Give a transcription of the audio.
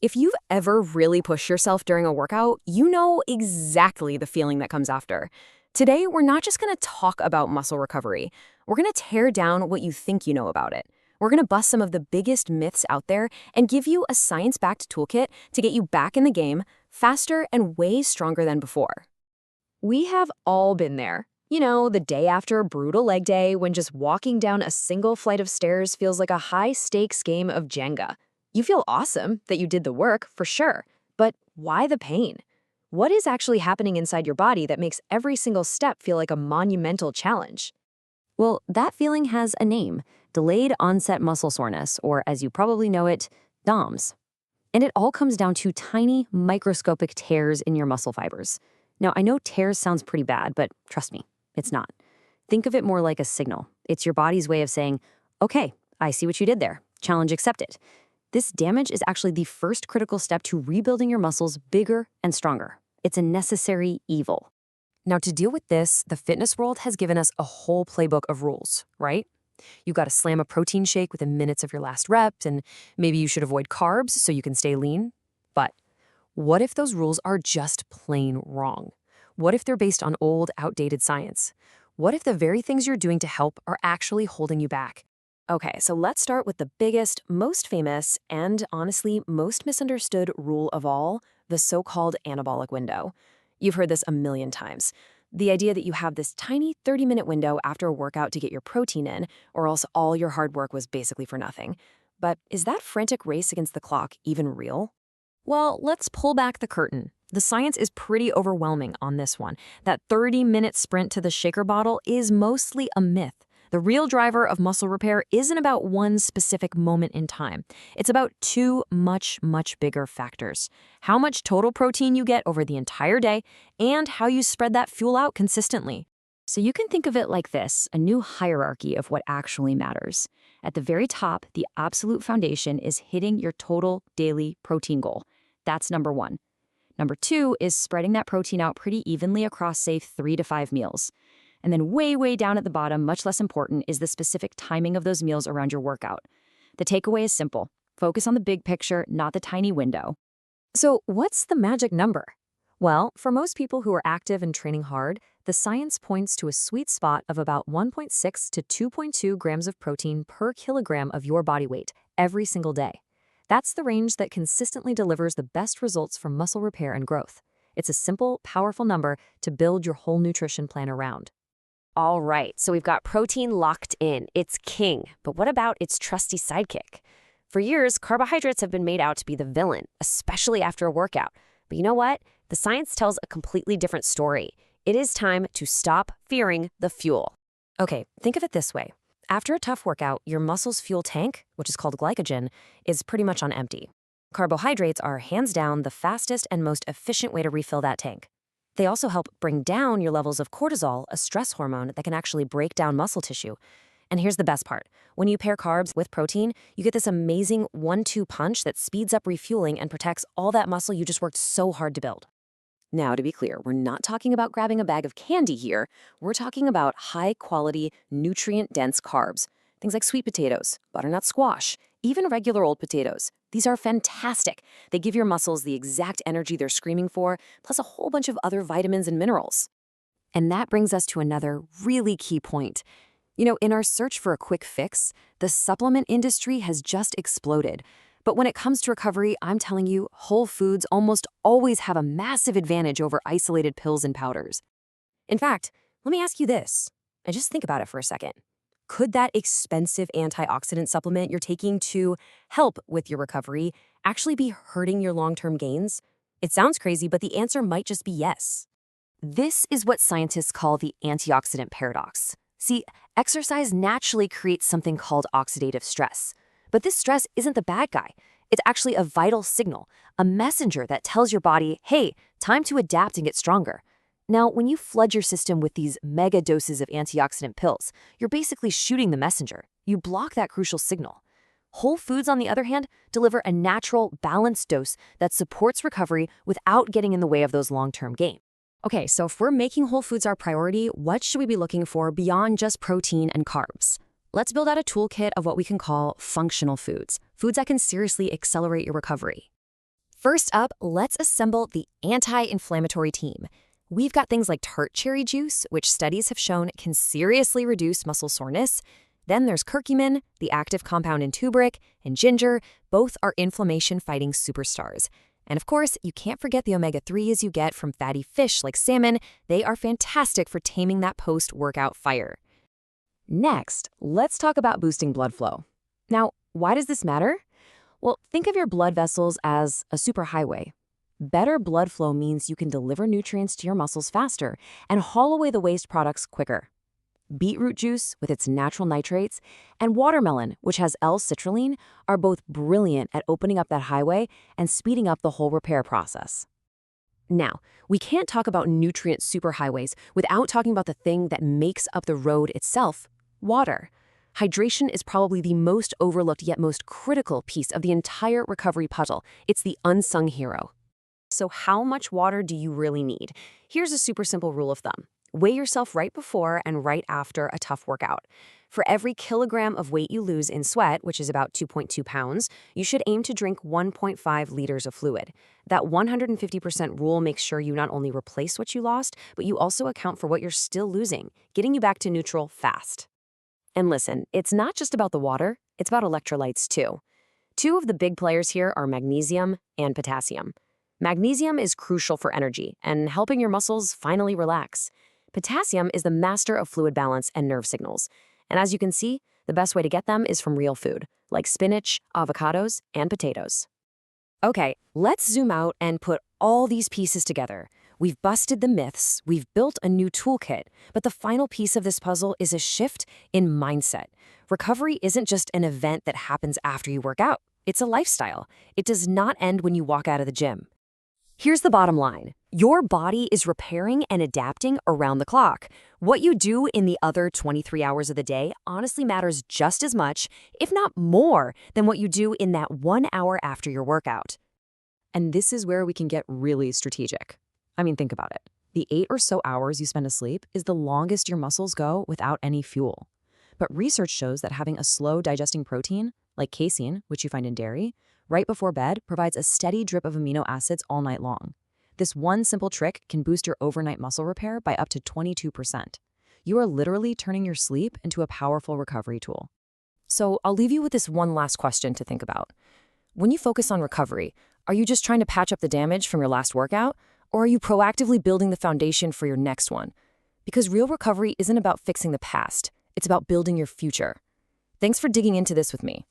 If you've ever really pushed yourself during a workout, you know exactly the feeling that comes after. Today, we're not just going to talk about muscle recovery. We're going to tear down what you think you know about it. We're going to bust some of the biggest myths out there and give you a science-backed toolkit to get you back in the game faster and way stronger than before. We have all been there. You know, the day after a brutal leg day when just walking down a single flight of stairs feels like a high-stakes game of Jenga. You feel awesome that you did the work, for sure, but why the pain? What is actually happening inside your body that makes every single step feel like a monumental challenge? Well, that feeling has a name, delayed onset muscle soreness, or as you probably know it, DOMS. And it all comes down to tiny, microscopic tears in your muscle fibers. Now, I know tears sounds pretty bad, but trust me, it's not. Think of it more like a signal. It's your body's way of saying, okay, I see what you did there. Challenge accepted. This damage is actually the first critical step to rebuilding your muscles bigger and stronger. It's a necessary evil. Now, to deal with this, the fitness world has given us a whole playbook of rules, right? You got to slam a protein shake within minutes of your last rep, and maybe you should avoid carbs so you can stay lean. But what if those rules are just plain wrong? What if they're based on old, outdated science? What if the very things you're doing to help are actually holding you back? Okay, so let's start with the biggest, most famous, and honestly, most misunderstood rule of all, the so-called anabolic window. You've heard this a million times. The idea that you have this tiny 30-minute window after a workout to get your protein in, or else all your hard work was basically for nothing. But is that frantic race against the clock even real? Well, let's pull back the curtain. The science is pretty overwhelming on this one. That 30-minute sprint to the shaker bottle is mostly a myth. The real driver of muscle repair isn't about one specific moment in time. It's about two much bigger factors. How much total protein you get over the entire day and how you spread that fuel out consistently. So you can think of it like this, a new hierarchy of what actually matters. At the very top, the absolute foundation is hitting your total daily protein goal. That's number one. Number two is spreading that protein out pretty evenly across, say, 3 to 5 meals. And then way down at the bottom, much less important, is the specific timing of those meals around your workout. The takeaway is simple. Focus on the big picture, not the tiny window. So what's the magic number? Well, for most people who are active and training hard, the science points to a sweet spot of about 1.6 to 2.2 grams of protein per kilogram of your body weight every single day. That's the range that consistently delivers the best results for muscle repair and growth. It's a simple, powerful number to build your whole nutrition plan around. All right, so we've got protein locked in. It's king. But what about its trusty sidekick? For years, carbohydrates have been made out to be the villain, especially after a workout. But you know what? The science tells a completely different story. It is time to stop fearing the fuel. Okay, think of it this way. After a tough workout, your muscle's fuel tank, which is called glycogen, is pretty much on empty. Carbohydrates are hands down the fastest and most efficient way to refill that tank. They also help bring down your levels of cortisol, a stress hormone that can actually break down muscle tissue. And here's the best part. When you pair carbs with protein, you get this amazing 1-2 punch that speeds up refueling and protects all that muscle you just worked so hard to build. Now, to be clear, we're not talking about grabbing a bag of candy here. We're talking about high-quality, nutrient-dense carbs. Things like sweet potatoes, butternut squash, even regular old potatoes. These are fantastic. They give your muscles the exact energy they're screaming for, plus a whole bunch of other vitamins and minerals. And that brings us to another really key point. You know, in our search for a quick fix, the supplement industry has just exploded. But when it comes to recovery, I'm telling you, whole foods almost always have a massive advantage over isolated pills and powders. In fact, let me ask you this, and just think about it for a second. Could that expensive antioxidant supplement you're taking to help with your recovery actually be hurting your long-term gains? It sounds crazy, but the answer might just be yes. This is what scientists call the antioxidant paradox. See, exercise naturally creates something called oxidative stress. But this stress isn't the bad guy. It's actually a vital signal, a messenger that tells your body, hey, time to adapt and get stronger. Now, when you flood your system with these mega doses of antioxidant pills, you're basically shooting the messenger. You block that crucial signal. Whole foods, on the other hand, deliver a natural, balanced dose that supports recovery without getting in the way of those long-term gains. Okay, so if we're making whole foods our priority, what should we be looking for beyond just protein and carbs? Let's build out a toolkit of what we can call functional foods, foods that can seriously accelerate your recovery. First up, let's assemble the anti-inflammatory team. We've got things like tart cherry juice, which studies have shown can seriously reduce muscle soreness. Then there's curcumin, the active compound in turmeric, and ginger. Both are inflammation-fighting superstars. And of course, you can't forget the omega-3s you get from fatty fish like salmon. They are fantastic for taming that post-workout fire. Next, let's talk about boosting blood flow. Now, why does this matter? Well, think of your blood vessels as a superhighway. Better blood flow means you can deliver nutrients to your muscles faster and haul away the waste products quicker. Beetroot juice, with its natural nitrates, and watermelon, which has L-citrulline, are both brilliant at opening up that highway and speeding up the whole repair process. Now, we can't talk about nutrient superhighways without talking about the thing that makes up the road itself: water. Hydration is probably the most overlooked yet most critical piece of the entire recovery puzzle. It's the unsung hero. So how much water do you really need? Here's a super simple rule of thumb. Weigh yourself right before and right after a tough workout. For every kilogram of weight you lose in sweat, which is about 2.2 pounds, you should aim to drink 1.5 liters of fluid. That 150% rule makes sure you not only replace what you lost, but you also account for what you're still losing, getting you back to neutral fast. And listen, it's not just about the water, it's about electrolytes too. Two of the big players here are magnesium and potassium. Magnesium is crucial for energy and helping your muscles finally relax. Potassium is the master of fluid balance and nerve signals. And as you can see, the best way to get them is from real food, like spinach, avocados, and potatoes. Okay, let's zoom out and put all these pieces together. We've busted the myths, we've built a new toolkit, but the final piece of this puzzle is a shift in mindset. Recovery isn't just an event that happens after you work out. It's a lifestyle. It does not end when you walk out of the gym. Here's the bottom line. Your body is repairing and adapting around the clock. What you do in the other 23 hours of the day honestly matters just as much, if not more, than what you do in that 1 hour after your workout. And this is where we can get really strategic. I mean, think about it. The 8 or so hours you spend asleep is the longest your muscles go without any fuel. But research shows that having a slow digesting protein, like casein, which you find in dairy, right before bed provides a steady drip of amino acids all night long. This one simple trick can boost your overnight muscle repair by up to 22%. You are literally turning your sleep into a powerful recovery tool. So I'll leave you with this one last question to think about. When you focus on recovery, are you just trying to patch up the damage from your last workout, or are you proactively building the foundation for your next one? Because real recovery isn't about fixing the past, it's about building your future. Thanks for digging into this with me.